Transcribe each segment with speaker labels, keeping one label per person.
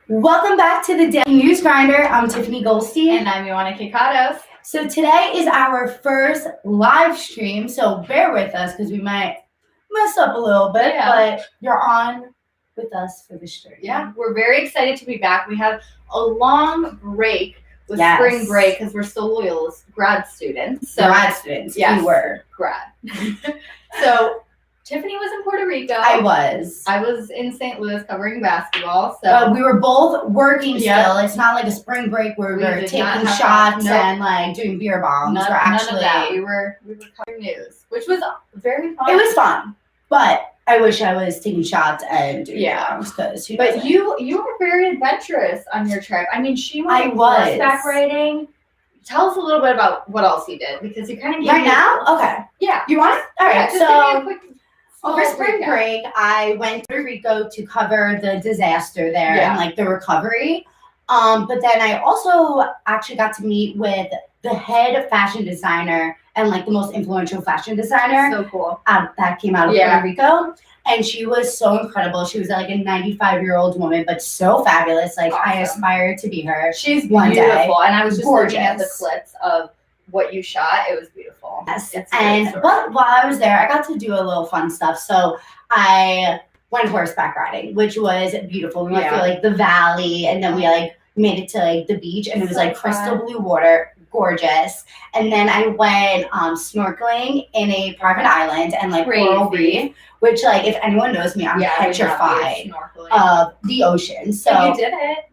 Speaker 1: Welcome back to the Daily News Grinder. I'm Tiffany Goldstein.
Speaker 2: And I'm Ioana Kikatos.
Speaker 1: So today is our first live stream, so bear with us because we might mess up a little bit, but you're on with us for the stream.
Speaker 2: Yeah, we're very excited to be back. We have a long break with spring break because we're still loyal grad students.
Speaker 1: So, grad students,
Speaker 2: yes,
Speaker 1: we were.
Speaker 2: Grad. So Tiffany was in Puerto Rico.
Speaker 1: I was
Speaker 2: in St. Louis covering basketball. So
Speaker 1: we were both working still. It's not like a spring break where we were taking shots and like doing beer bombs.
Speaker 2: None of that. We were covering news, which was very fun.
Speaker 1: It was fun, but I wish I was taking shots and doing beer bombs because.
Speaker 2: But you were very adventurous on your trip. I mean, she went horseback riding. Tell us a little bit about what else you did because you kind of
Speaker 1: gave now. Okay.
Speaker 2: Yeah.
Speaker 1: You want it? All right.
Speaker 2: So.
Speaker 1: Over spring break, I went to Puerto Rico to cover the disaster there and like the recovery. But then I also actually got to meet with the head fashion designer and like the most influential fashion designer.
Speaker 2: So cool.
Speaker 1: That came out of Puerto Rico. And she was so incredible. She was like a 95-year-old woman, but so fabulous. Like I aspire to be her.
Speaker 2: She's
Speaker 1: one
Speaker 2: beautiful.
Speaker 1: Day.
Speaker 2: And I was just looking at the clips of what you shot. It was beautiful.
Speaker 1: Yes. But while I was there, I got to do a little fun stuff. So I went horseback riding, which was beautiful. We went through like the valley and then we like made it to like the beach and it was like crystal blue water, gorgeous. And then I went snorkeling in a private island and like coral reef, which like if anyone knows me, I'm petrified of the ocean. So
Speaker 2: you did it.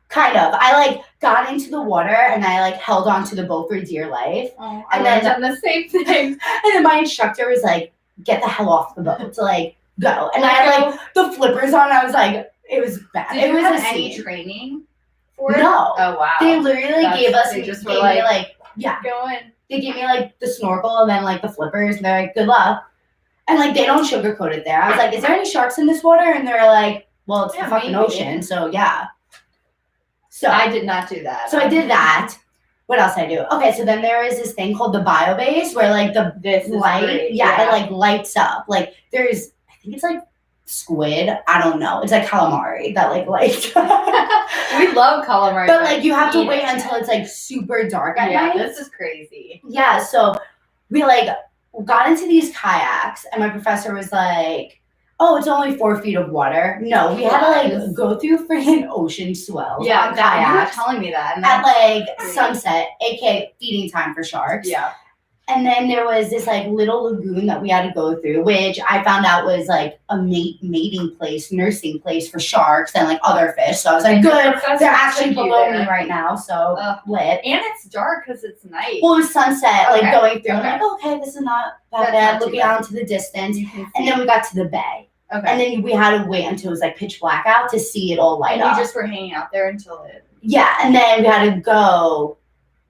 Speaker 1: Kind of. I like got into the water and I like held onto the boat for dear life.
Speaker 2: Oh, and then done the same thing.
Speaker 1: And then my instructor was like, "Get the hell off the boat!" To like go. And I had like the flippers on. I was like, it was bad.
Speaker 2: Did you have any training for it?
Speaker 1: No.
Speaker 2: Oh wow.
Speaker 1: They literally gave us.
Speaker 2: They just
Speaker 1: gave
Speaker 2: were
Speaker 1: me like
Speaker 2: go in.
Speaker 1: They gave me like the snorkel and then like the flippers and they're like, "Good luck." And like they don't sugarcoat it there. I was like, "Is there any sharks in this water?" And they're like, "Well, it's the fucking ocean, so yeah." So
Speaker 2: I did not do that.
Speaker 1: So I did that. What else I do? Okay, so then there is this thing called the biobase where like
Speaker 2: this
Speaker 1: light, it like lights up. Like there's, I think it's like squid. I don't know. It's like calamari that like lights.
Speaker 2: We love calamari,
Speaker 1: but like you have to wait until it's like super dark at night.
Speaker 2: This is crazy.
Speaker 1: Yeah, so we like got into these kayaks, and my professor was like, "Oh, it's only 4 feet of water." No, we had to like go through freaking ocean swells.
Speaker 2: Yeah,
Speaker 1: on kayaks.
Speaker 2: You were telling me that. And
Speaker 1: at like sunset, aka feeding time for sharks.
Speaker 2: Yeah.
Speaker 1: And then there was this like little lagoon that we had to go through, which I found out was like a mating place, nursing place for sharks and like other fish. So I was like, good, they're actually below me right now. So lit.
Speaker 2: And it's dark because it's night.
Speaker 1: Well, it was sunset, like going through. I'm like, okay, this is not that bad. Looking out into the distance. And then we got to the bay.
Speaker 2: Okay.
Speaker 1: And then we had to wait until it was like pitch black out to see it all light up.
Speaker 2: And you just were hanging out there until it.
Speaker 1: Yeah, and then we had to go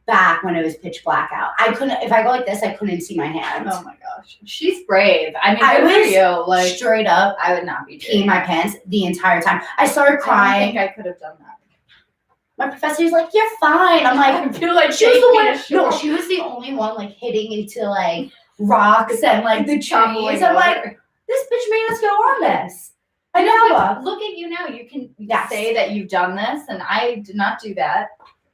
Speaker 1: back when it was pitch black out. I couldn't, if I go like this, I couldn't see my hands.
Speaker 2: Oh my gosh. She's brave. I mean,
Speaker 1: I was
Speaker 2: like
Speaker 1: straight up.
Speaker 2: I would not be
Speaker 1: peeing my pants the entire time. I started crying.
Speaker 2: I don't think I could have done that.
Speaker 1: My professor's like, "You're fine." I'm like,
Speaker 2: I feel like
Speaker 1: she was the one. No, she was the only one like hitting into like rocks and like the trees. I'm like, this bitch made us go on this. I know.
Speaker 2: Look at you now. You can say that you've done this, and I did not do that.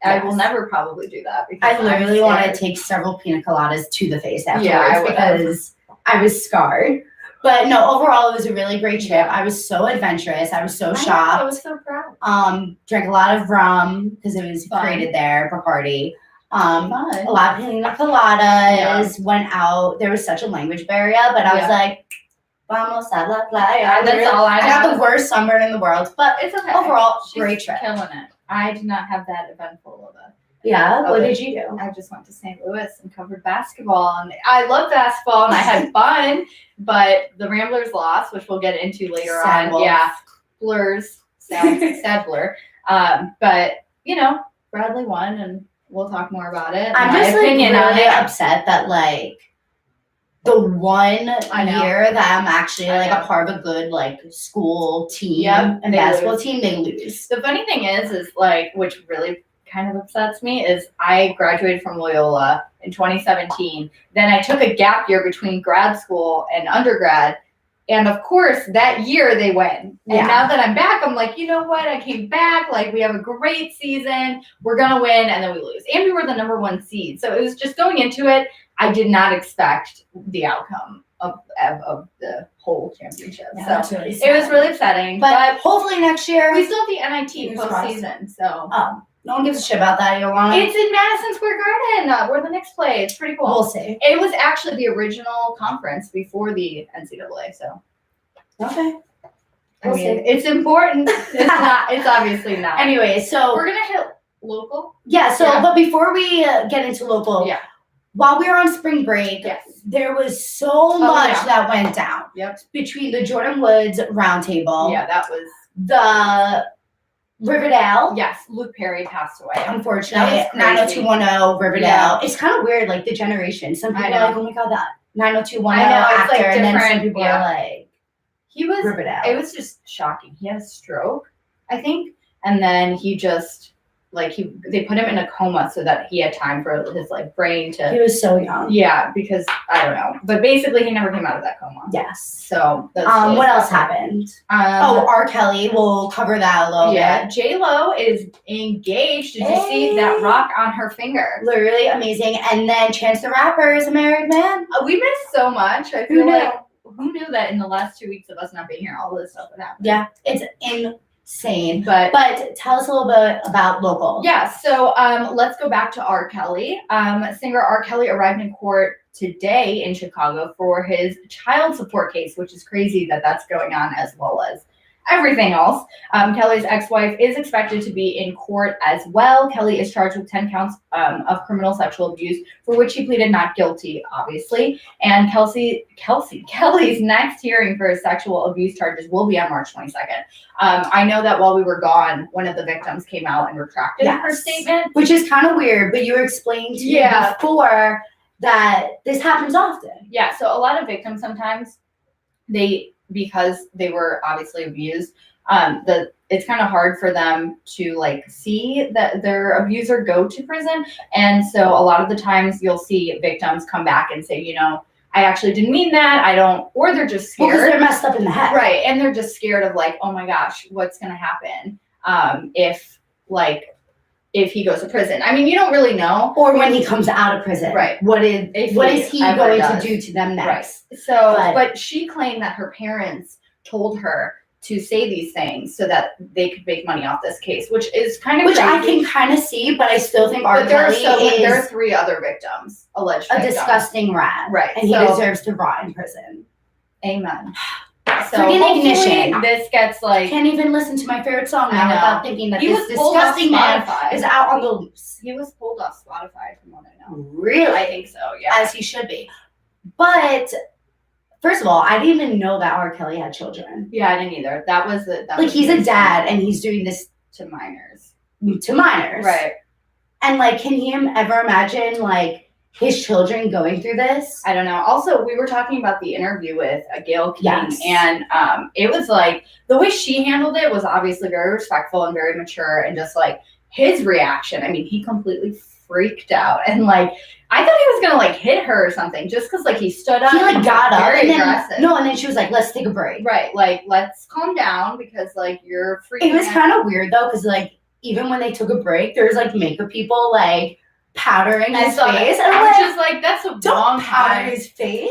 Speaker 2: I will never probably do that because
Speaker 1: I literally want to take several pina coladas to the face afterwards because I was scarred. But no, overall, it was a really great trip. I was so adventurous. I was so shocked.
Speaker 2: I was so proud.
Speaker 1: Drank a lot of rum because it was created there, Bacardi. A lot of pina coladas. Went out. There was such a language barrier, but I was like, vamos a la playa.
Speaker 2: That's all I
Speaker 1: got the worst sunburn in the world, but
Speaker 2: it's okay.
Speaker 1: Overall, great trip.
Speaker 2: Killing it. I did not have that eventful of a.
Speaker 1: Yeah, what did you do?
Speaker 2: I just went to St. Louis and covered basketball, and I love basketball, and I had fun. But the Ramblers lost, which we'll get into later on. Yeah, blurs, sad blur. But you know, Bradley won, and we'll talk more about it.
Speaker 1: I'm just like really upset that like the one year that I'm actually like a part of a good like school team and basketball team, they lose.
Speaker 2: The funny thing is like, which really kind of upsets me, is I graduated from Loyola in 2017. Then I took a gap year between grad school and undergrad And of course, that year they win. And
Speaker 1: Yeah.
Speaker 2: now that I'm back, I'm like, you know what? I came back. Like, we have a great season. We're going to win. And then we lose. And we were the number 1 seed. So it was just going into it. I did not expect the outcome of the whole championship.
Speaker 1: Yeah,
Speaker 2: so
Speaker 1: really
Speaker 2: it was really upsetting.
Speaker 1: But hopefully next year.
Speaker 2: We still have the NIT postseason. So.
Speaker 1: No one gives a shit about that. You don't want it?
Speaker 2: It's in Madison Square Garden, where the Knicks play. It's pretty cool.
Speaker 1: We'll see.
Speaker 2: It was actually the original conference before the NCAA. So.
Speaker 1: Okay.
Speaker 2: I mean, it's important. It's not. It's obviously not.
Speaker 1: Anyway, so
Speaker 2: we're gonna hit local.
Speaker 1: Yeah. So, but before we get into local, while we were on spring break, there was so much that went down.
Speaker 2: Yep.
Speaker 1: Between the Jordan Woods roundtable.
Speaker 2: Yeah, that was
Speaker 1: the Riverdale.
Speaker 2: Yes, Luke Perry passed away.
Speaker 1: Unfortunately, 90210 Riverdale. Yeah. It's kind of weird, like the generation. Some people are like, "Oh my god, that 90210 actor,"
Speaker 2: like
Speaker 1: and then some people are like.
Speaker 2: He was.
Speaker 1: Riverdale.
Speaker 2: It was just shocking. He had a stroke, I think, and then he just they put him in a coma so that he had time for his brain to.
Speaker 1: He was so young.
Speaker 2: Yeah, because I don't know, but basically he never came out of that coma.
Speaker 1: Yes.
Speaker 2: So that's
Speaker 1: what else happened? R. Kelly. We'll cover that a little bit.
Speaker 2: J-Lo is engaged. Did you see that rock on her finger?
Speaker 1: Literally amazing. And then Chance the Rapper is a married man.
Speaker 2: We missed so much. I feel like. Who knew that in the last 2 weeks of us not being here, all this stuff would happen?
Speaker 1: Yeah, it's insane. But tell us a little bit about local.
Speaker 2: Yeah, so let's go back to R. Kelly. Singer R. Kelly arrived in court today in Chicago for his child support case, which is crazy that that's going on as well as everything else. Kelly's ex-wife is expected to be in court as well. Kelly is charged with 10 counts of criminal sexual abuse, for which he pleaded not guilty, obviously. And Kelly's next hearing for his sexual abuse charges will be on March 22nd. I know that while we were gone, one of the victims came out and retracted her statement.
Speaker 1: Which is kind of weird, but you were explaining to me before that this happens often.
Speaker 2: Yeah, so a lot of victims sometimes, because they were obviously abused, it's kind of hard for them to see that their abuser go to prison. And so a lot of the times you'll see victims come back and say, I actually didn't mean that. Or they're just scared.
Speaker 1: Because they're messed up in the head.
Speaker 2: Right. And they're just scared of oh my gosh, what's going to happen if he goes to prison. I mean, you don't really know.
Speaker 1: Or when he comes out of prison.
Speaker 2: Right.
Speaker 1: What is he going to do to them next?
Speaker 2: Right. So, but she claimed that her parents told her to say these things so that they could make money off this case, which is kind of
Speaker 1: crazy.
Speaker 2: I
Speaker 1: can kind of see, but I still think R. Kelly
Speaker 2: there are 3 other victims, alleged victims.
Speaker 1: Disgusting rat.
Speaker 2: Right.
Speaker 1: And he deserves to rot in prison.
Speaker 2: Amen.
Speaker 1: So ignition.
Speaker 2: This gets
Speaker 1: can't even listen to my favorite song now without thinking that this disgusting man is out on the loose.
Speaker 2: He was pulled off Spotify from what I know.
Speaker 1: Really?
Speaker 2: I think so, yeah.
Speaker 1: As he should be. But first of all, I didn't even know that R. Kelly had children.
Speaker 2: Yeah, I didn't either. That was
Speaker 1: he's a dad and he's doing this
Speaker 2: to minors.
Speaker 1: Right. And can he ever imagine his children going through this?
Speaker 2: I don't know. Also, we were talking about the interview with Gayle King, and it was the way she handled it was obviously very respectful and very mature, and just his reaction. I mean, he completely freaked out, and I thought he was gonna hit her or something, just because he stood up.
Speaker 1: He got up
Speaker 2: very
Speaker 1: and then
Speaker 2: aggressive.
Speaker 1: and then she was like, "Let's take a break."
Speaker 2: Right, let's calm down because you're freaking.
Speaker 1: It was kind of weird though, because even when they took a break, there's makeup people powdering his face. And
Speaker 2: I was just that's a
Speaker 1: don't powder his face.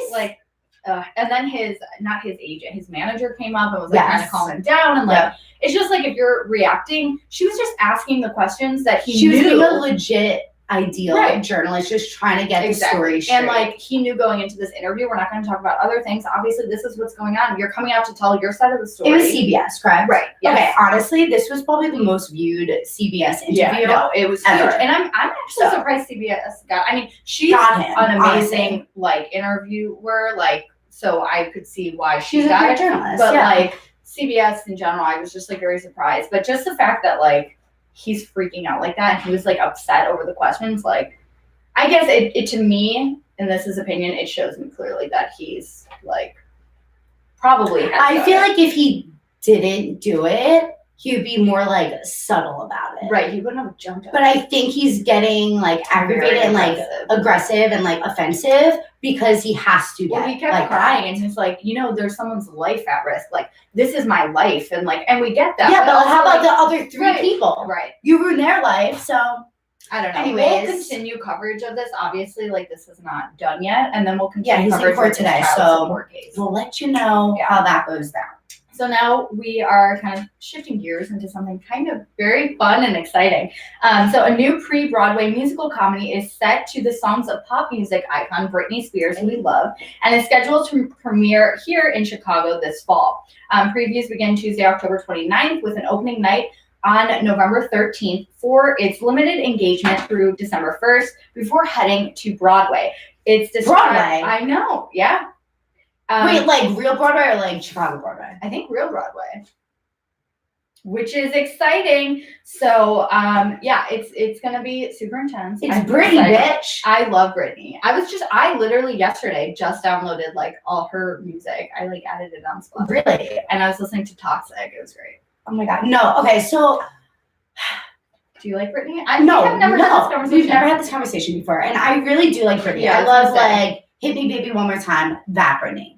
Speaker 2: And then not his agent, his manager came up and was trying to calm him down. And it's just if you're reacting, she was just asking the questions that she
Speaker 1: was
Speaker 2: knew.
Speaker 1: being a legit ideal journalist, just trying to get the story straight.
Speaker 2: And he knew going into this interview, we're not going to talk about other things. Obviously, this is what's going on. You're coming out to tell your side of the story.
Speaker 1: It was CBS, correct?
Speaker 2: Right. Yes.
Speaker 1: Okay. Honestly, this was probably the most viewed CBS interview.
Speaker 2: Yeah, no, it was
Speaker 1: ever.
Speaker 2: Huge. And I'm actually surprised CBS got. I mean, she's an amazing interviewer. So I could see why she's
Speaker 1: a great journalist.
Speaker 2: But CBS in general, I was just very surprised. But just the fact that he's freaking out like that, and he was upset over the questions. I guess it to me, and this is opinion, it shows me clearly that he's probably.
Speaker 1: I feel if he didn't do it, he would be more like subtle about it.
Speaker 2: Right, he wouldn't have jumped up.
Speaker 1: But I think he's getting like aggravated and like aggressive and like offensive because he has to.
Speaker 2: Well, he kept crying and he's like, there's someone's life at risk. Like, this is my life, and we get that.
Speaker 1: Yeah, but how about the other 3 people?
Speaker 2: Right,
Speaker 1: you ruined their life, so.
Speaker 2: I don't know.
Speaker 1: Anyways,
Speaker 2: we'll continue coverage of this. Obviously, like, this is not done yet, and then we'll continue
Speaker 1: he's
Speaker 2: coverage
Speaker 1: in court today, so we'll let you know how that goes down.
Speaker 2: So now we are kind of shifting gears into something kind of very fun and exciting. So a new pre-Broadway musical comedy is set to the songs of pop music icon Britney Spears, who we love, and is scheduled to premiere here in Chicago this fall. Previews begin Tuesday, October 29th, with an opening night on November 13th for its limited engagement through December 1st before heading to Broadway. It's
Speaker 1: Broadway?
Speaker 2: I know, yeah.
Speaker 1: Wait, like real Broadway or like Chicago Broadway?
Speaker 2: I think real Broadway, which is exciting. So, it's gonna be super intense.
Speaker 1: It's Britney, bitch.
Speaker 2: I love Britney. I literally yesterday just downloaded like all her music. I like added it on Spotify.
Speaker 1: Really?
Speaker 2: And I was listening to Toxic. It was great.
Speaker 1: Oh my god. No. Okay. So,
Speaker 2: do you like Britney?
Speaker 1: We've never had this conversation before, and I really do like Britney.
Speaker 2: Yeah,
Speaker 1: I love like "Hit Me, Baby, One More Time." That Britney.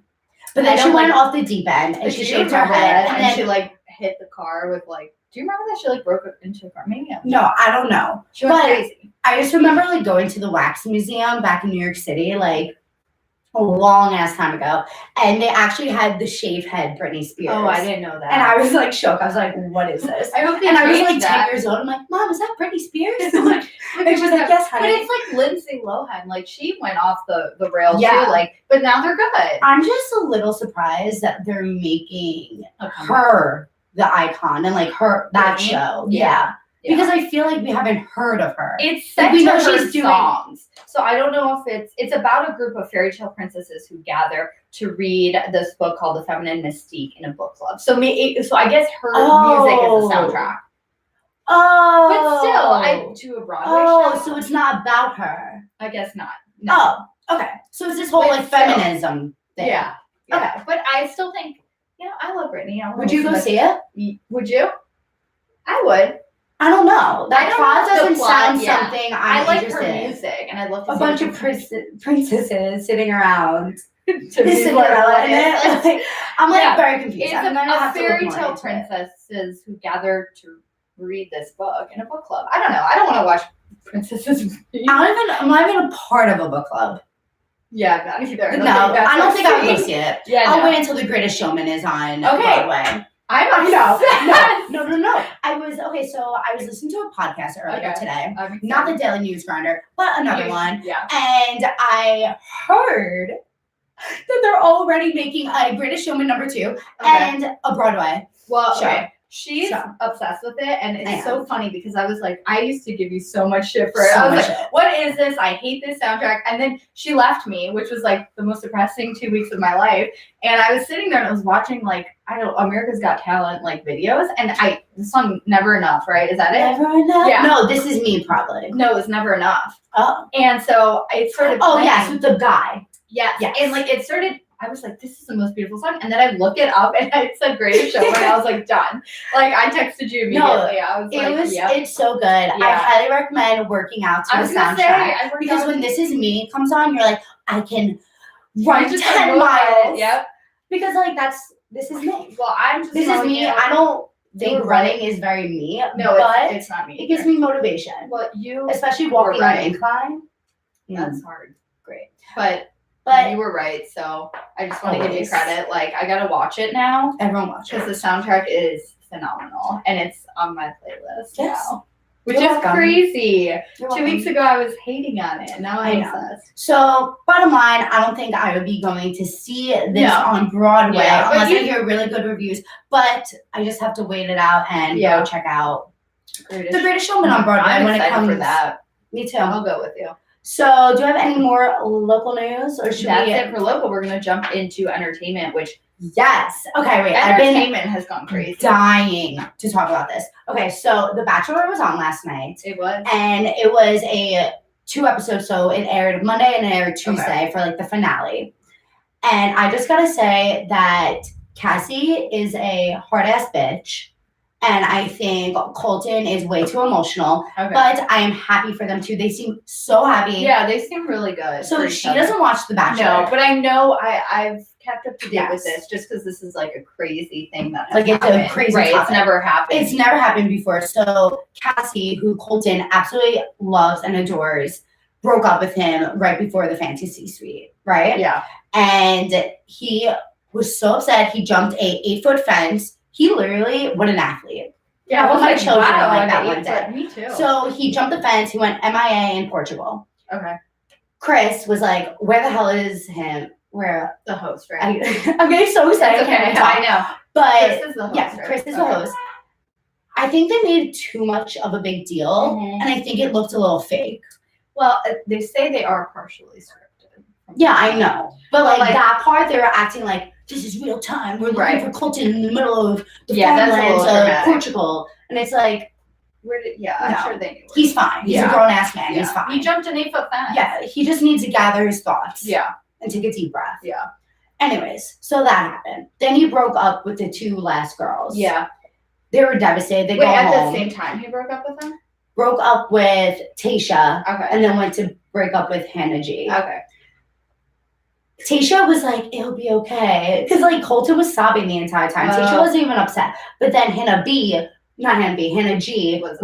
Speaker 1: But then she went off the deep end and she shaved her head
Speaker 2: and then she like hit the car with like. Do you remember that she like broke into a car? Maybe
Speaker 1: no, I don't know.
Speaker 2: She went crazy.
Speaker 1: I just remember like going to the Wax Museum back in New York City, like a long ass time ago, and they actually had the shaved head Britney Spears.
Speaker 2: Oh, I didn't know that.
Speaker 1: And I was like shook. I was like, "What is this?"
Speaker 2: I hope
Speaker 1: and I was like 10 years old. I'm like, "Mom, is that Britney Spears?" and she was like, "Yes, honey."
Speaker 2: But it's like Lindsay Lohan. Like she went off the rails too. Like, but now they're good.
Speaker 1: I'm just a little surprised that they're making her the icon and like her that show. Yeah. Because I feel like we haven't heard of her.
Speaker 2: It's set to her songs. So I don't know if it's about a group of fairy tale princesses who gather to read this book called The Feminine Mystique in a book club. So I guess her music is the soundtrack. But still, to a Broadway show.
Speaker 1: So it's not about her.
Speaker 2: I guess not. No.
Speaker 1: Oh, okay. So it's this whole like feminism thing.
Speaker 2: Yeah. Okay. But I still think, I love Britney.
Speaker 1: Would you go see it?
Speaker 2: Would you? I would.
Speaker 1: I don't know. That plot doesn't sound something
Speaker 2: I like her music, and I'd love to see
Speaker 1: a bunch of princesses sitting around
Speaker 2: to Cinderella in it.
Speaker 1: I'm like very confused.
Speaker 2: It's a fairy tale princesses who gather to read this book in a book club. I don't know. I don't want to watch princesses read.
Speaker 1: I'm not even a part of a book club.
Speaker 2: Yeah, not either.
Speaker 1: No, I don't think I'll go see it.
Speaker 2: Yeah,
Speaker 1: I'll wait until The Greatest Showman is on Broadway.
Speaker 2: No.
Speaker 1: I was listening to a podcast earlier today. Not the Daily News Grinder, but another one.
Speaker 2: Yeah.
Speaker 1: And I heard that they're already making a Greatest Showman #2 and a Broadway show.
Speaker 2: She's obsessed with it, and it's so funny because I was like, I used to give you so much shit for it. I was like, what is this? I hate this soundtrack. And then she left me, which was like the most depressing 2 weeks of my life. And I was sitting there and I was watching like, I don't know, America's Got Talent like videos, and the song Never Enough, right? Is that it?
Speaker 1: Never Enough?
Speaker 2: Yeah.
Speaker 1: No, This Is Me probably.
Speaker 2: No, it's Never Enough.
Speaker 1: Oh.
Speaker 2: And so it started playing.
Speaker 1: Yes, with the guy.
Speaker 2: Yes. And like it started, I was like, this is the most beautiful song. And then I look it up and it's a Greatest Show, and I was like, done. Like I texted you immediately. I was
Speaker 1: it's so good. Yeah. I highly recommend working out to the soundtrack. Because when This Is Me comes on, you're like, I can run 10 miles.
Speaker 2: Yep.
Speaker 1: Because like this is me.
Speaker 2: Well, I'm just
Speaker 1: This is me. I don't think running is very me.
Speaker 2: No,
Speaker 1: but
Speaker 2: it's not me.
Speaker 1: It gives me motivation.
Speaker 2: Well,
Speaker 1: especially walking on an incline.
Speaker 2: That's hard. Great. But you were right, so I just want to give you credit. Like, I gotta watch it now.
Speaker 1: Everyone watch it.
Speaker 2: Because the soundtrack is phenomenal, and it's on my playlist now. Which
Speaker 1: You're
Speaker 2: is
Speaker 1: welcome.
Speaker 2: crazy. 2 weeks ago, I was hating on it, and now I'm obsessed.
Speaker 1: So, bottom line, I don't think I would be going to see this on Broadway unless I hear really good reviews. But I just have to wait it out and go check out The Greatest Showman on Broadway.
Speaker 2: I'm
Speaker 1: when
Speaker 2: excited
Speaker 1: it comes
Speaker 2: for that.
Speaker 1: Me too.
Speaker 2: I'll go with you.
Speaker 1: So, do you have any more local news, or should
Speaker 2: That's it for local? We're gonna jump into entertainment, which
Speaker 1: okay, wait.
Speaker 2: Entertainment has gone crazy.
Speaker 1: Dying to talk about this. Okay, so The Bachelor was on last night.
Speaker 2: It was,
Speaker 1: and it was a 2 episodes. So it aired Monday and it aired Tuesday for like the finale. And I just gotta say that Cassie is a hard ass bitch, And I think Colton is way too emotional.
Speaker 2: Okay.
Speaker 1: But I am happy for them too. They seem so happy.
Speaker 2: Yeah, they seem really good.
Speaker 1: So she doesn't watch The Bachelor.
Speaker 2: No, but I know I've kept up to date with this just because this is like a crazy thing that has
Speaker 1: it's
Speaker 2: happened.
Speaker 1: A crazy
Speaker 2: right.
Speaker 1: topic.
Speaker 2: It's never happened.
Speaker 1: It's never happened before. So Cassie, who Colton absolutely loves and adores, broke up with him right before the fantasy suite, right?
Speaker 2: Yeah.
Speaker 1: And he was so upset. He jumped a 8-foot fence. He literally, what an athlete.
Speaker 2: Yeah,
Speaker 1: all my children are like that
Speaker 2: one
Speaker 1: one day.
Speaker 2: Me too.
Speaker 1: So he jumped the fence. He went MIA in Portugal.
Speaker 2: Okay.
Speaker 1: Chris was like, where the hell is him? Where
Speaker 2: the host, right?
Speaker 1: I'm getting so excited.
Speaker 2: Okay, I know.
Speaker 1: But
Speaker 2: Chris is the host.
Speaker 1: Yeah, Chris is the host. I think they made too much of a big deal, and I think it looked a little fake.
Speaker 2: Well, they say they are partially scripted.
Speaker 1: Yeah, I know. But like that part, they were acting like, this is real time. We're looking for Colton in the middle of the farmlands of Portugal. And it's like,
Speaker 2: I'm sure they knew.
Speaker 1: He's fine. He's a grown-ass man. He's fine.
Speaker 2: He jumped an 8-foot fence.
Speaker 1: Yeah, he just needs to gather his thoughts.
Speaker 2: Yeah.
Speaker 1: And take a deep breath.
Speaker 2: Yeah.
Speaker 1: Anyways, so that happened. Then he broke up with the 2 last girls.
Speaker 2: Yeah.
Speaker 1: They were devastated. They
Speaker 2: go
Speaker 1: home.
Speaker 2: At the same time he broke up with them?
Speaker 1: Broke up with Tayshia.
Speaker 2: Okay.
Speaker 1: And then went to break up with Hannah G.
Speaker 2: Okay.
Speaker 1: Tasha was like, it'll be okay. Because, like, Colton was sobbing the entire time. Tasha wasn't even upset. But then Hannah G was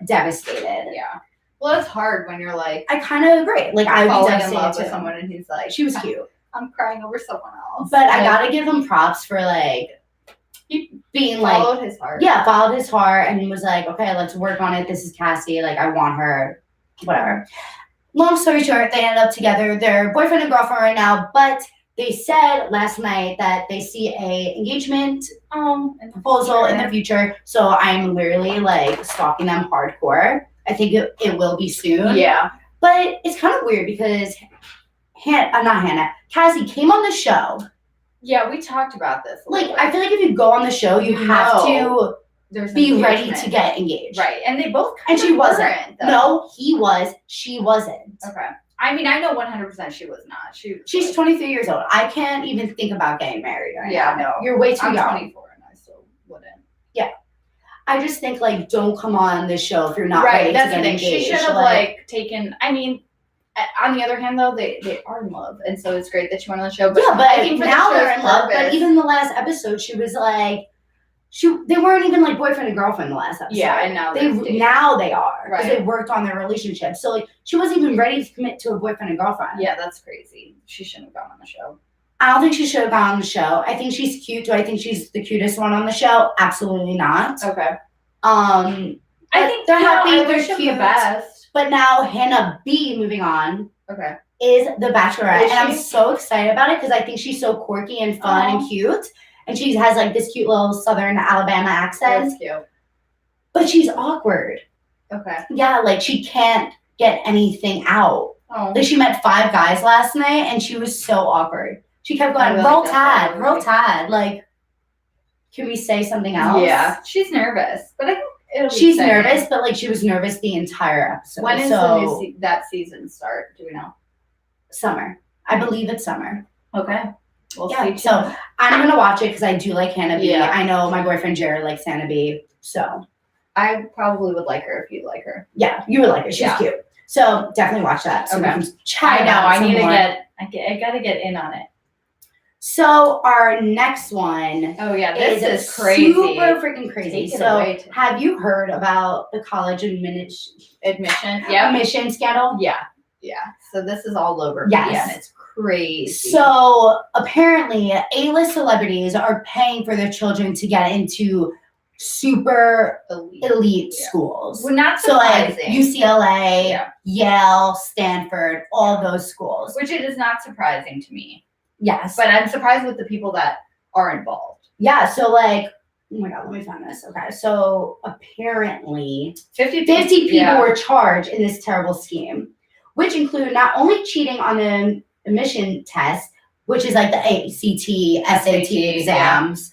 Speaker 1: devastated.
Speaker 2: Yeah. Well, it's hard when you're like...
Speaker 1: I kind of agree. Like, I was
Speaker 2: falling in love with someone and he's like...
Speaker 1: She was cute.
Speaker 2: I'm crying over someone else.
Speaker 1: But I gotta give him props for, like...
Speaker 2: He
Speaker 1: being
Speaker 2: followed his heart.
Speaker 1: Yeah, followed his heart and he was like, okay, let's work on it. This is Cassie. Like, I want her. Whatever. Long story short, they ended up together. They're boyfriend and girlfriend right now, but they said last night that they see a engagement proposal in the future. So I'm literally like stalking them hardcore. I think it will be soon.
Speaker 2: Yeah.
Speaker 1: But it's kind of weird because Cassie came on the show.
Speaker 2: Yeah, we talked about this.
Speaker 1: Like, I feel like if you go on the show, you have to be ready to get engaged.
Speaker 2: Right. And they both
Speaker 1: and she wasn't. No, he was. She wasn't.
Speaker 2: Okay. I mean, I know 100% she was not.
Speaker 1: She's 23 years old. I can't even think about getting married right now.
Speaker 2: No.
Speaker 1: You're way too young.
Speaker 2: I'm 24 and I still wouldn't.
Speaker 1: Yeah. I just think, like, don't come on this show if you're not ready to get engaged.
Speaker 2: She should have, like, taken... I mean, on the other hand, though, they are in love. And so it's great that she went on the show. But
Speaker 1: yeah, but
Speaker 2: I think
Speaker 1: now they're in love. But even the last episode, she was like... They weren't even like boyfriend and girlfriend the last episode.
Speaker 2: Yeah, and now
Speaker 1: they are because they worked on their relationship. So like she wasn't even ready to commit to a boyfriend and girlfriend.
Speaker 2: Yeah, that's crazy. She shouldn't have gone on the show.
Speaker 1: I don't think she should have gone on the show. I think she's cute. Do I think she's the cutest one on the show? Absolutely not.
Speaker 2: Okay.
Speaker 1: I think they're happy. They're cute.
Speaker 2: The best.
Speaker 1: But now Hannah B, moving on.
Speaker 2: Okay.
Speaker 1: Is the Bachelorette, and I'm so excited about it because I think she's so quirky and fun and cute. And she has, like, this cute little Southern Alabama accent.
Speaker 2: That's cute.
Speaker 1: But she's awkward.
Speaker 2: Okay.
Speaker 1: Yeah, like, she can't get anything out.
Speaker 2: Oh.
Speaker 1: Like, she met 5 guys last night, and she was so awkward. She kept going, roll tide. Like, can we say something else?
Speaker 2: Yeah. She's nervous. But I think it'll be
Speaker 1: She's nervous, but, like, she was nervous the entire episode.
Speaker 2: When is that season start? Do we know?
Speaker 1: Summer. I believe it's summer.
Speaker 2: Okay. We'll see.
Speaker 1: So I'm gonna watch it because I do like Hannah B.
Speaker 2: Yeah.
Speaker 1: I know my boyfriend Jared likes Hannah B. So
Speaker 2: I probably would like her if you like her.
Speaker 1: Yeah, you would like her. She's cute. So definitely watch that. So
Speaker 2: okay. I know. I need to I gotta get in on it.
Speaker 1: So our next one.
Speaker 2: Oh yeah, this is crazy.
Speaker 1: Super freaking crazy. So have you heard about the college admission?
Speaker 2: Yeah.
Speaker 1: Admission scandal?
Speaker 2: Yeah. Yeah. So this is all over.
Speaker 1: Yes.
Speaker 2: And it's crazy.
Speaker 1: So apparently A-list celebrities are paying for their children to get into super elite schools.
Speaker 2: Well, not surprising.
Speaker 1: So like UCLA, Yale, Stanford, all those schools.
Speaker 2: Which it is not surprising to me.
Speaker 1: Yes.
Speaker 2: But I'm surprised with the people that are involved.
Speaker 1: Yeah. So like, oh my God, let me find this. Okay. So apparently 50 people were charged in this terrible scheme, which include not only cheating on the admission test, which is like the ACT, SAT exams,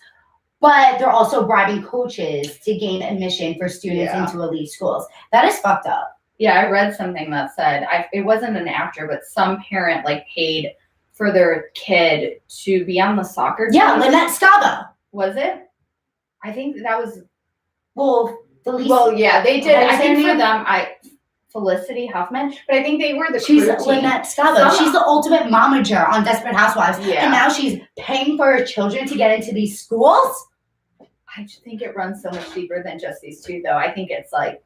Speaker 1: but they're also bribing coaches to gain admission for students into elite schools. That is fucked up.
Speaker 2: Yeah, I read something that said, it wasn't an actor, but some parent like paid for their kid to be on the soccer team.
Speaker 1: Yeah, Lynette Scava.
Speaker 2: Was it? I think that was
Speaker 1: Well, the least.
Speaker 2: Well, yeah, they did. I think for
Speaker 1: name?
Speaker 2: them, Felicity Huffman, but I think they were the
Speaker 1: She's
Speaker 2: crew team.
Speaker 1: Lynette Scavo. She's the ultimate momager on Desperate Housewives.
Speaker 2: Yeah.
Speaker 1: And now she's paying for her children to get into these schools.
Speaker 2: I just think it runs so much deeper than just these two, though. I think it's like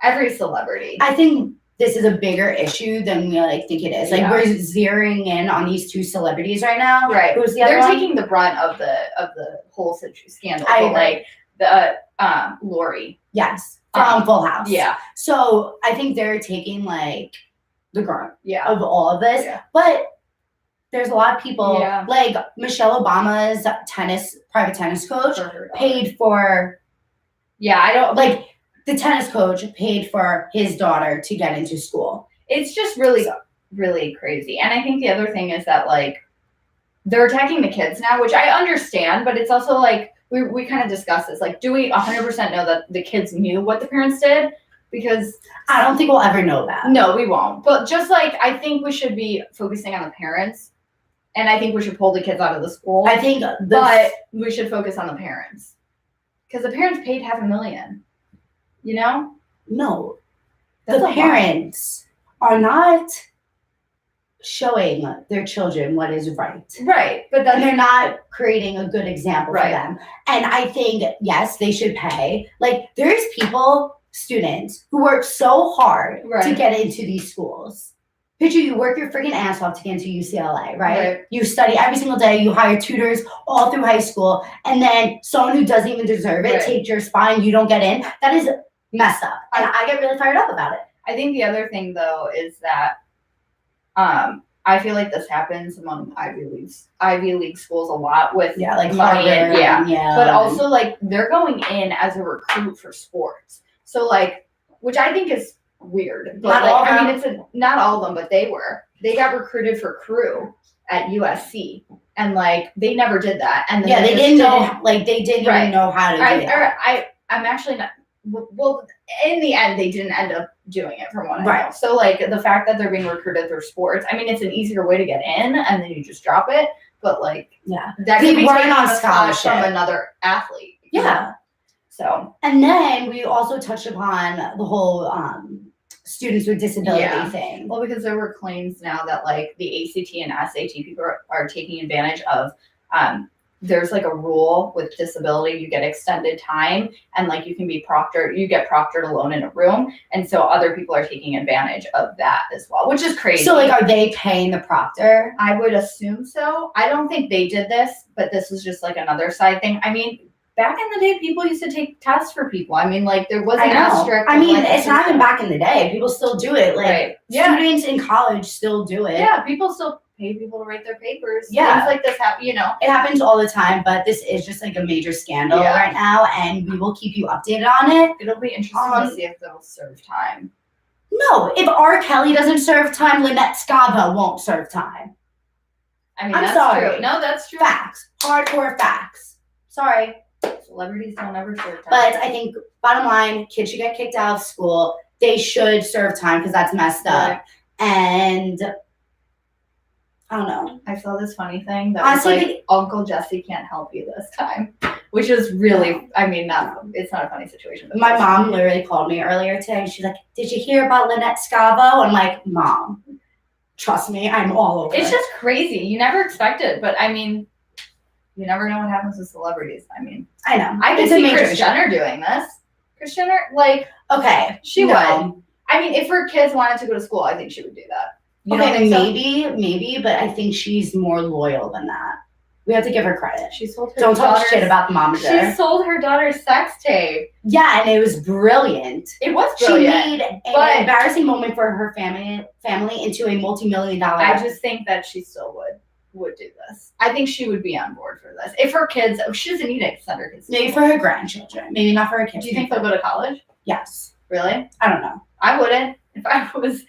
Speaker 2: every celebrity.
Speaker 1: I think this is a bigger issue than we think it is. Like we're zeroing in on these two celebrities right now.
Speaker 2: Right.
Speaker 1: Who's the
Speaker 2: They're
Speaker 1: other
Speaker 2: taking the brunt of the whole scandal.
Speaker 1: I
Speaker 2: but like the Lori.
Speaker 1: Yes. From Full House.
Speaker 2: Yeah.
Speaker 1: So I think they're taking like the grunt of all of this.
Speaker 2: Yeah.
Speaker 1: But there's a lot of people like Michelle Obama's private tennis coach paid for.
Speaker 2: Yeah, I don't
Speaker 1: like the tennis coach paid for his daughter to get into school.
Speaker 2: It's just really, really crazy. And I think the other thing is that like they're attacking the kids now, which I understand, but it's also like we kind of discussed this. Like, do we 100% know that the kids knew what the parents did? Because
Speaker 1: I don't think we'll ever know that.
Speaker 2: No, we won't. But just like I think we should be focusing on the parents, and I think we should pull the kids out of the school.
Speaker 1: I think,
Speaker 2: but we should focus on the parents because the parents paid $500,000. You know?
Speaker 1: No, the parents are not showing their children what is right.
Speaker 2: Right. But
Speaker 1: they're not creating a good example for them. And I think, yes, they should pay. Like, there's students who work so hard to get into these schools. Picture you work your freaking ass off to get into UCLA, right? You study every single day. You hire tutors all through high school. And then someone who doesn't even deserve it takes your spine. You don't get in. That is messed up. And I get really fired up about it.
Speaker 2: I think the other thing, though, is that I feel like this happens among Ivy League schools a lot with
Speaker 1: like
Speaker 2: money
Speaker 1: Harvard,
Speaker 2: but also like they're going in as a recruit for sports. So like, which I think is weird. But not all of them, but they got recruited for crew at USC, and like they never did that. And then
Speaker 1: they didn't know, like they didn't even know how to do it.
Speaker 2: I'm actually not. Well, in the end, they didn't end up doing it from what I know. So, like, the fact that they're being recruited through sports, I mean, it's an easier way to get in, and then you just drop it. But, like, that could be taken on scholarship from another athlete.
Speaker 1: Yeah.
Speaker 2: So.
Speaker 1: And then we also touched upon the whole students with disability thing.
Speaker 2: Well, because there were claims now that, like, the ACT and SAT people are taking advantage of there's like a rule with disability, you get extended time and like you get proctored alone in a room. And so other people are taking advantage of that as well, which is crazy.
Speaker 1: So like, are they paying the proctor?
Speaker 2: I would assume so. I don't think they did this, but this is just like another side thing. I mean, back in the day, people used to take tests for people. I mean, like there wasn't as strict.
Speaker 1: I mean, it's not even back in the day. People still do it. Like students in college still do it.
Speaker 2: Yeah, people still pay people to write their papers.
Speaker 1: Yeah.
Speaker 2: Things like this happen, It
Speaker 1: happens all the time, but this is just like a major scandal right now, and we will keep you updated on it.
Speaker 2: It'll be interesting to see if they'll serve time.
Speaker 1: No, if R. Kelly doesn't serve time, Lynette Scavo won't serve time.
Speaker 2: I mean, I'm sorry. True. No, that's true.
Speaker 1: Facts. Hardcore facts. Sorry.
Speaker 2: Celebrities don't ever serve time.
Speaker 1: But I think, bottom line, kids should get kicked out of school. They should serve time because that's messed up. And I don't know.
Speaker 2: I saw this funny thing that was like, Uncle Jesse can't help you this time, which is really, I mean, it's not a funny situation. But
Speaker 1: my mom literally called me earlier today and she's like, did you hear about Lynette Scavo? I'm like, Mom, trust me, I'm all over it.
Speaker 2: It's just crazy. You never expect it, but I mean, you never know what happens with celebrities. I mean,
Speaker 1: I know.
Speaker 2: I can see Kris Jenner doing this. Kris Jenner, like,
Speaker 1: okay,
Speaker 2: she would. I mean, if her kids wanted to go to school, I think she would do that.
Speaker 1: You don't think maybe, but I think she's more loyal than that. We have to give her credit.
Speaker 2: She sold her
Speaker 1: Don't talk shit about the mom there.
Speaker 2: She sold her daughter's sex tape.
Speaker 1: Yeah, and it was brilliant.
Speaker 2: It was brilliant.
Speaker 1: She made an embarrassing moment for her family into a multi-million-dollar.
Speaker 2: I just think that she still would do this. I think she would be on board for this. If her kids, she doesn't need to send her kids.
Speaker 1: Maybe for her grandchildren. Maybe not for her kids.
Speaker 2: Do you think they'll go to college?
Speaker 1: Yes.
Speaker 2: Really?
Speaker 1: I don't know.
Speaker 2: I wouldn't. If I was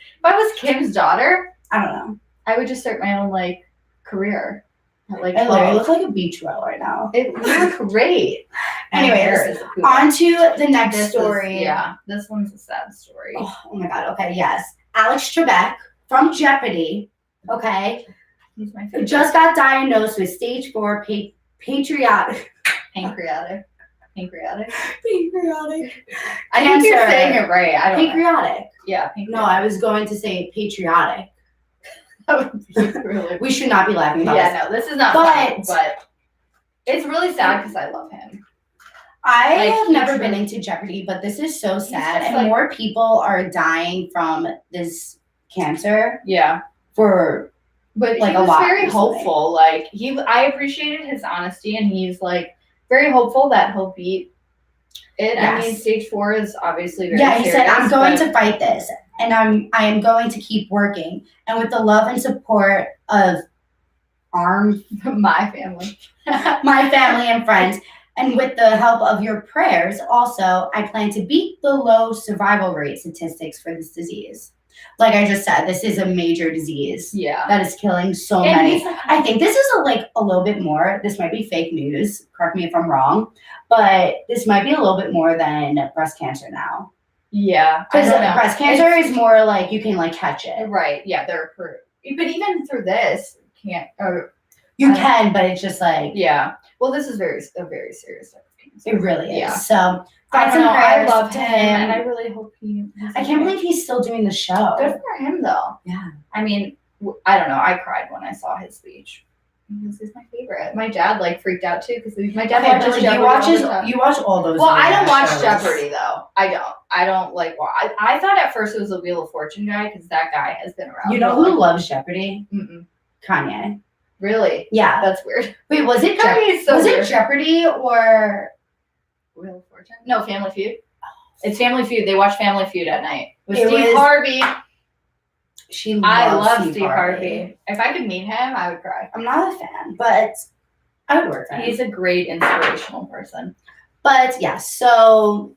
Speaker 2: Kim's daughter,
Speaker 1: I don't know.
Speaker 2: I would just start my own like career.
Speaker 1: I literally look like a beach row right now.
Speaker 2: You look great.
Speaker 1: Anyways, on to the next story.
Speaker 2: This one's a sad story.
Speaker 1: Oh my god. Okay, yes. Alex Trebek from Jeopardy. Okay.
Speaker 2: He's my favorite.
Speaker 1: Just got diagnosed with stage 4 pancreatic.
Speaker 2: Pancreatic.
Speaker 1: Pancreatic.
Speaker 2: I think you're
Speaker 1: Cancer.
Speaker 2: saying it right. I don't know.
Speaker 1: Pancreatic.
Speaker 2: Yeah, pancreatic.
Speaker 1: No, I was going to say patriotic.
Speaker 2: Really.
Speaker 1: We should not be laughing about this.
Speaker 2: Yeah, no, this is not fun, but it's really sad because I love him.
Speaker 1: I
Speaker 2: Like,
Speaker 1: have
Speaker 2: he's
Speaker 1: never been
Speaker 2: really-
Speaker 1: into Jeopardy, but this is so sad,
Speaker 2: just
Speaker 1: and
Speaker 2: like-
Speaker 1: more people are dying from this cancer
Speaker 2: Yeah.
Speaker 1: for
Speaker 2: But
Speaker 1: like
Speaker 2: he
Speaker 1: a
Speaker 2: was
Speaker 1: lot
Speaker 2: very
Speaker 1: recently.
Speaker 2: hopeful. Like I appreciated his honesty, and he's like very hopeful that he'll beat it. I mean,
Speaker 1: Yes.
Speaker 2: stage 4 is obviously very
Speaker 1: Yeah, he said,
Speaker 2: serious,
Speaker 1: I'm going
Speaker 2: but-
Speaker 1: to fight this, and I am going to keep working, and with the love and support of
Speaker 2: my family.
Speaker 1: my family and friends, and with the help of your prayers, also, I plan to beat the low survival rate statistics for this disease. Like I just said, this is a major disease
Speaker 2: Yeah.
Speaker 1: that is killing so
Speaker 2: And
Speaker 1: many.
Speaker 2: he's like-
Speaker 1: I think this is a little bit more. This might be fake news. Correct me if I'm wrong, but this might be a little bit more than breast cancer now.
Speaker 2: Yeah. I
Speaker 1: Because
Speaker 2: don't know.
Speaker 1: breast cancer is more like you can like catch it.
Speaker 2: Right. Yeah. But even through this, can't.
Speaker 1: You
Speaker 2: I don't-
Speaker 1: can, but it's just like
Speaker 2: Yeah. Well, this is a very serious type of cancer.
Speaker 1: it really is.
Speaker 2: Yeah.
Speaker 1: So
Speaker 2: I
Speaker 1: thoughts
Speaker 2: don't
Speaker 1: and
Speaker 2: know. I
Speaker 1: prayers
Speaker 2: love
Speaker 1: to
Speaker 2: him, and I really hope he.
Speaker 1: I can't believe he's still doing the show.
Speaker 2: Good for him, though.
Speaker 1: Yeah.
Speaker 2: I mean, I don't know. I cried when I saw his speech. This is my favorite. My dad freaked out too because my dad
Speaker 1: Okay,
Speaker 2: watches
Speaker 1: but, like,
Speaker 2: Jeopardy all the time.
Speaker 1: you watch all those.
Speaker 2: Well, I don't watch
Speaker 1: shows.
Speaker 2: Jeopardy though. I don't like. I thought at first it was a Wheel of Fortune guy because that guy has been around.
Speaker 1: You know
Speaker 2: for,
Speaker 1: who loves Jeopardy?
Speaker 2: Mm-mm.
Speaker 1: Kanye.
Speaker 2: Really?
Speaker 1: Yeah.
Speaker 2: That's weird.
Speaker 1: Wait, was it
Speaker 2: Kanye is so
Speaker 1: was
Speaker 2: weird.
Speaker 1: it Jeopardy or
Speaker 2: Wheel of Fortune? No, Family Feud. It's Family Feud. They watch Family Feud at night with
Speaker 1: It
Speaker 2: Steve
Speaker 1: was-
Speaker 2: Harvey.
Speaker 1: she?
Speaker 2: I
Speaker 1: loves
Speaker 2: love Steve Harvey. If I could meet him, I would cry.
Speaker 1: I'm not a fan, but I would work for him.
Speaker 2: He's a great inspirational person.
Speaker 1: But yeah, so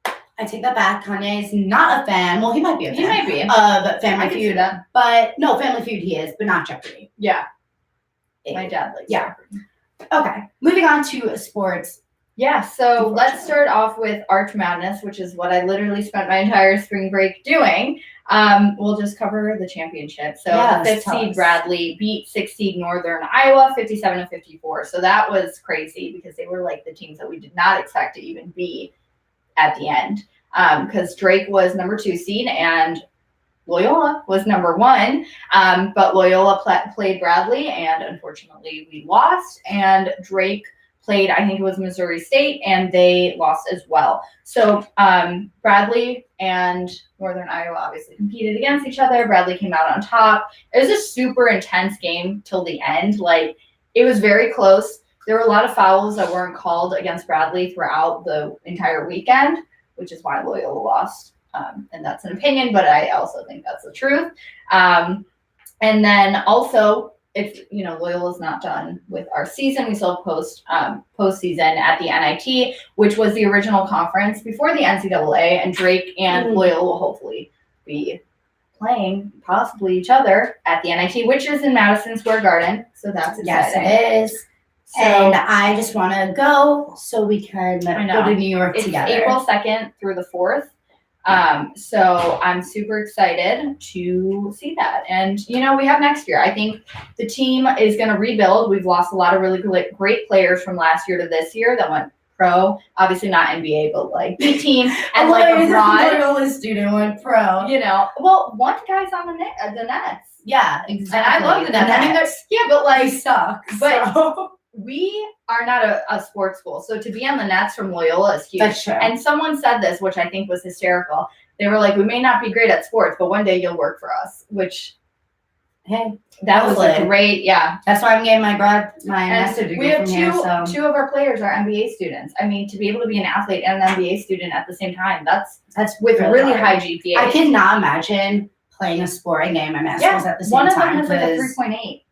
Speaker 1: I take that back. Kanye is not a fan. Well, he might be a fan.
Speaker 2: He might be.
Speaker 1: Of
Speaker 2: I
Speaker 1: Family
Speaker 2: can see
Speaker 1: Feud,
Speaker 2: that.
Speaker 1: but no, Family Feud he is, but not Jeopardy.
Speaker 2: Yeah. My dad likes
Speaker 1: Yeah.
Speaker 2: Jeopardy.
Speaker 1: Okay, moving on to sports.
Speaker 2: Yeah, so let's start off with Arch Madness, which is what I literally spent my entire spring break doing. We'll just cover the championship. So
Speaker 1: Yes,
Speaker 2: the 5th
Speaker 1: tell
Speaker 2: seed
Speaker 1: us.
Speaker 2: Bradley beat 6th seed Northern Iowa 57-54. So that was crazy because they were like the teams that we did not expect to even be at the end. Because Drake was number 2 seed and Loyola was number 1. But Loyola played Bradley, and unfortunately we lost. And Drake played, I think it was Missouri State, and they lost as well. So Bradley and Northern Iowa obviously competed against each other. Bradley came out on top. It was a super intense game till the end. Like, it was very close. There were a lot of fouls that weren't called against Bradley throughout the entire weekend, which is why Loyola lost. And that's an opinion, but I also think that's the truth. And then also, if Loyola's not done with our season, we still have postseason at the NIT, which was the original conference before the NCAA, and Drake and Loyola will hopefully be playing possibly each other at the NIT, which is in Madison Square Garden. So that's exciting.
Speaker 1: Yes, it is.
Speaker 2: So,
Speaker 1: And I just want to go so we can
Speaker 2: I know.
Speaker 1: go to New York
Speaker 2: it's
Speaker 1: together.
Speaker 2: April 2nd through the 4th. So I'm super excited to see that. And, we have next year. I think the team is going to rebuild. We've lost a lot of really great players from last year to this year that went pro. Obviously not NBA, but like B team and like a broad.
Speaker 1: Loyola student went pro.
Speaker 2: Well, one guy's on the Nets.
Speaker 1: Yeah, exactly.
Speaker 2: And I love the Nets. I mean,
Speaker 1: Nets.
Speaker 2: but like,
Speaker 1: They suck.
Speaker 2: but-
Speaker 1: so.
Speaker 2: we are not a sports school. So to be on the Nets from Loyola is huge.
Speaker 1: That's true.
Speaker 2: And someone said this, which I think was hysterical. They were like, we may not be great at sports, but one day you'll work for us, which,
Speaker 1: Hey,
Speaker 2: that was
Speaker 1: hopefully.
Speaker 2: a great, yeah.
Speaker 1: That's why I'm getting my
Speaker 2: And
Speaker 1: master's
Speaker 2: we
Speaker 1: degree
Speaker 2: have
Speaker 1: from here. So
Speaker 2: two of our players are MBA students. I mean, to be able to be an athlete and an MBA student at the same time, that's with really high GPA.
Speaker 1: I cannot imagine playing a sport and getting my master's at the same
Speaker 2: one of
Speaker 1: time.
Speaker 2: them has like a
Speaker 1: 'cause-
Speaker 2: 3.8.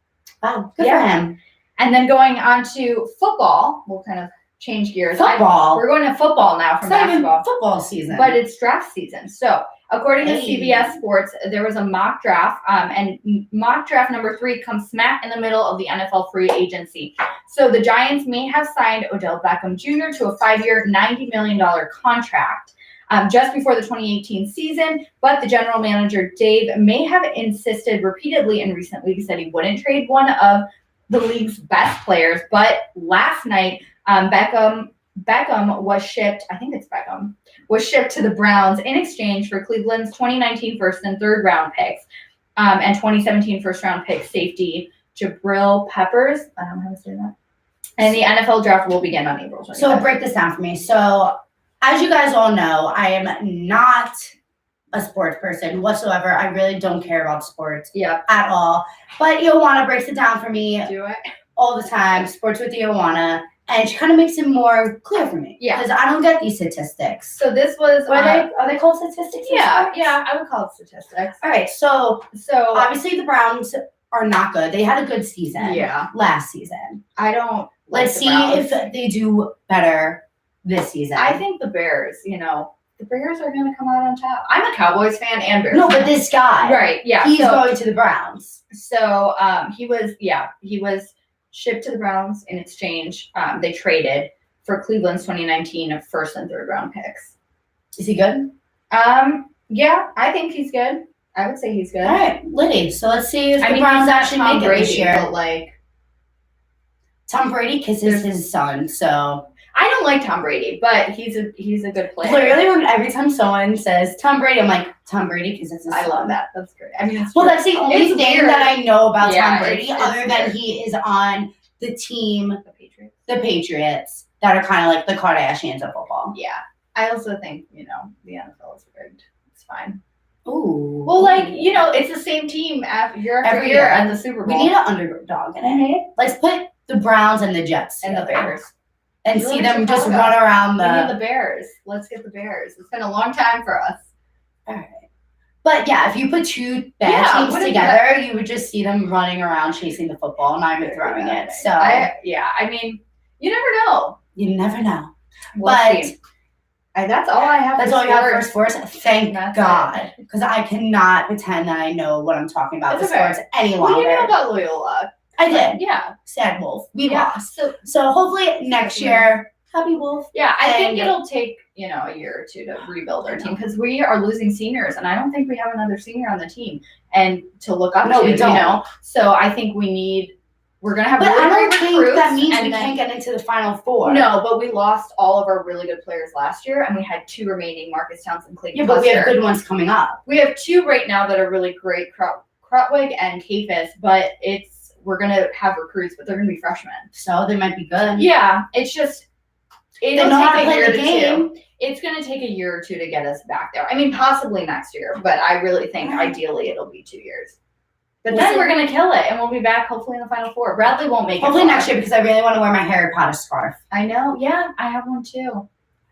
Speaker 1: Wow, good
Speaker 2: Yeah.
Speaker 1: for him.
Speaker 2: And then going on to football, we'll kind of change gears.
Speaker 1: Football.
Speaker 2: We're going to football now
Speaker 1: It's
Speaker 2: from
Speaker 1: not even
Speaker 2: basketball.
Speaker 1: football season.
Speaker 2: But it's draft season. So, according to
Speaker 1: Hey.
Speaker 2: CBS Sports, there was a mock draft, and mock draft number 3 comes smack in the middle of the NFL free agency. So, the Giants may have signed Odell Beckham Jr. to a 5-year, $90 million contract just before the 2018 season. But the general manager, Dave, may have insisted repeatedly in recent weeks that he wouldn't trade one of the league's best players. But last night, Beckham Beckham was shipped, I think it's Beckham, was shipped to the Browns in exchange for Cleveland's 2019 first and third round picks and 2017 first round pick safety Jabril Peppers. I don't know how to say that. And the NFL draft will begin on April 25th.
Speaker 1: So break this down for me. So as you guys all know, I am not a sports person whatsoever. I really don't care about sports at all. But Ioana breaks it down for me all the time, Sports with Ioana. And she kind of makes it more clear for me.
Speaker 2: Yeah.
Speaker 1: Because I don't get these statistics.
Speaker 2: So this was...
Speaker 1: Are they called statistics?
Speaker 2: Yeah, I would call it statistics.
Speaker 1: All right, so obviously the Browns are not good. They had a good season last season. Let's see if they do better this season.
Speaker 2: I think the Bears, the Bears are going to come out on top. I'm a Cowboys fan and Bears.
Speaker 1: No, but this guy.
Speaker 2: Right, yeah.
Speaker 1: He's going to the Browns.
Speaker 2: So he was shipped to the Browns in exchange. They traded for Cleveland's 2019 first and third round picks.
Speaker 1: Is he good?
Speaker 2: Yeah, I think he's good. I would say he's good.
Speaker 1: All right, Liddy. So let's see if the Browns actually make it this year.
Speaker 2: But
Speaker 1: Tom Brady kisses his son, so
Speaker 2: I don't like Tom Brady, but he's a good player.
Speaker 1: Literally, every time someone says Tom Brady, I'm like, Tom Brady kisses his son.
Speaker 2: I love that. That's great. I mean,
Speaker 1: that's the only thing that I know about Tom Brady, other than he is on the team, the Patriots, that are kind of like the Kardashians of football.
Speaker 2: Yeah, I also think the NFL is rigged. It's fine.
Speaker 1: Ooh.
Speaker 2: Well, it's the same team year after year at the Super Bowl.
Speaker 1: We need an underdog in it. Let's put the Browns and the Jets
Speaker 2: and the Bears.
Speaker 1: And see them just run around
Speaker 2: We need the Bears. Let's get the Bears. It's been a long time for us.
Speaker 1: All right. But yeah, if you put two bad teams together, you would just see them running around chasing the football, not even throwing it. So
Speaker 2: I mean, you never know.
Speaker 1: You never know.
Speaker 2: That's all I have.
Speaker 1: That's all you have for sports. Thank God, because I cannot pretend that I know what I'm talking about with sports any longer.
Speaker 2: We didn't know about Loyola.
Speaker 1: I did.
Speaker 2: Yeah.
Speaker 1: Sad Wolf. We lost. So hopefully next year, happy Wolf.
Speaker 2: Yeah, I think it'll take, a year or two to rebuild our team because we are losing seniors and I don't think we have another senior on the team and to look up to,
Speaker 1: we don't.
Speaker 2: So I think we're going to have
Speaker 1: But
Speaker 2: really
Speaker 1: I don't
Speaker 2: great
Speaker 1: think
Speaker 2: recruits,
Speaker 1: that means we can't get into the Final Four.
Speaker 2: No, but we lost all of our really good players last year and we had two remaining, Marcus Townsend, Clayton
Speaker 1: Yeah, but we have good ones coming up.
Speaker 2: We have two right now that are really great, Krutwig and Kafis, but we're going to have recruits, but they're going to be freshmen.
Speaker 1: So they might be good.
Speaker 2: Yeah, it's just,
Speaker 1: it'll take a year or two.
Speaker 2: It's going to take a year or two to get us back there. I mean, possibly next year, but I really think ideally it'll be 2 years. But then we're going to kill it, and we'll be back hopefully in the Final Four. Bradley won't make it.
Speaker 1: Hopefully next year, because I really want to wear my Harry Potter scarf.
Speaker 2: I know. Yeah, I have one too.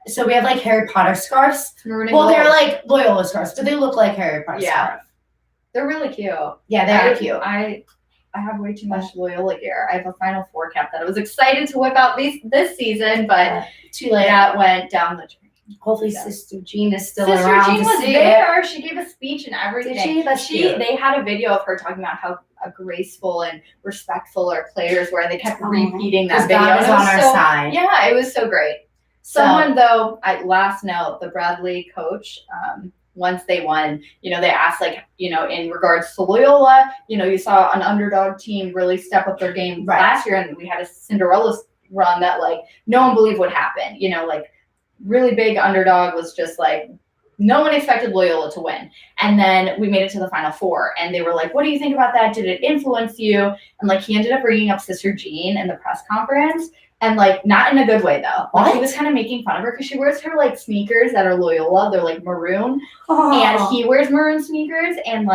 Speaker 1: So we have like Harry Potter scarves. They're like Loyola scarves, but they look like Harry Potter scarves.
Speaker 2: They're really cute.
Speaker 1: Yeah, they're cute.
Speaker 2: I have way too much Loyola gear. I have a Final Four cap that I was excited to whip out this season, but
Speaker 1: too late.
Speaker 2: That went down the drain.
Speaker 1: Hopefully Sister Jean is still
Speaker 2: Sister
Speaker 1: around.
Speaker 2: Sister Jean was there. She gave a speech and everything.
Speaker 1: Did she? That's cute.
Speaker 2: They had a video of her talking about how graceful and respectful our players were, and they kept repeating that video.
Speaker 1: God is on our side.
Speaker 2: Yeah, it was so great. Someone though, last note, the Bradley coach, once they won, they asked in regards to Loyola, you saw an underdog team really step up their game last year, and we had a Cinderella run that no one believed would happen. Really big underdog was just no one expected Loyola to win. And then we made it to the Final Four, and they were like, what do you think about that? Did it influence you? And he ended up bringing up Sister Jean in the press conference. And not in a good way though. He was kind of making fun of her because she wears her sneakers that are Loyola. They're maroon, and he wears maroon sneakers. And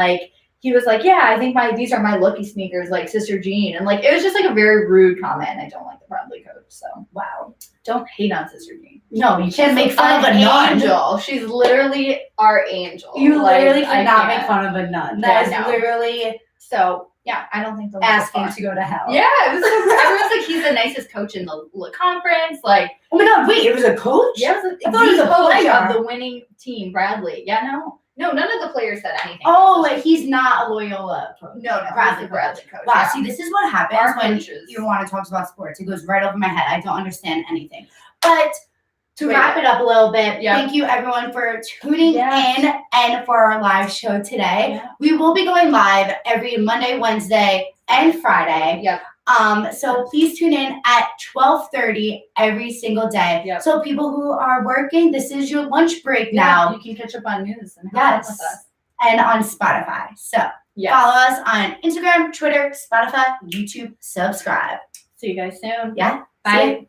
Speaker 2: he was like, yeah, I think these are my lucky sneakers, like Sister Jean. And it was just a very rude comment. And I don't like the Bradley coach. So
Speaker 1: wow,
Speaker 2: don't hate on Sister Jean.
Speaker 1: No, you can't make fun of a nun.
Speaker 2: Angel. She's literally our angel.
Speaker 1: You literally cannot make fun of a nun. That is literally
Speaker 2: so. Yeah, I don't think they'll
Speaker 1: asking to go to hell.
Speaker 2: Yeah, it was so everyone's he's the nicest coach in the conference.
Speaker 1: Oh my God, wait, it was a coach?
Speaker 2: Yeah, I thought he was a coach of the winning team, Bradley. Yeah, no, none of the players said anything.
Speaker 1: Oh, he's not a Loyola coach.
Speaker 2: No, Bradley coach.
Speaker 1: Wow, see, this is what happens when you want to talk about sports. It goes right over my head. I don't understand anything. But to wrap it up a little bit, thank you everyone for tuning in and for our live show today. We will be going live every Monday, Wednesday, and Friday. So please tune in at 12:30 every single day.
Speaker 2: Yep.
Speaker 1: So people who are working, this is your lunch break now.
Speaker 2: You can catch up on news and have fun with us.
Speaker 1: And on Spotify. So follow us on Instagram, Twitter, Spotify, YouTube, subscribe.
Speaker 2: See you guys soon.
Speaker 1: Yeah.
Speaker 2: Bye.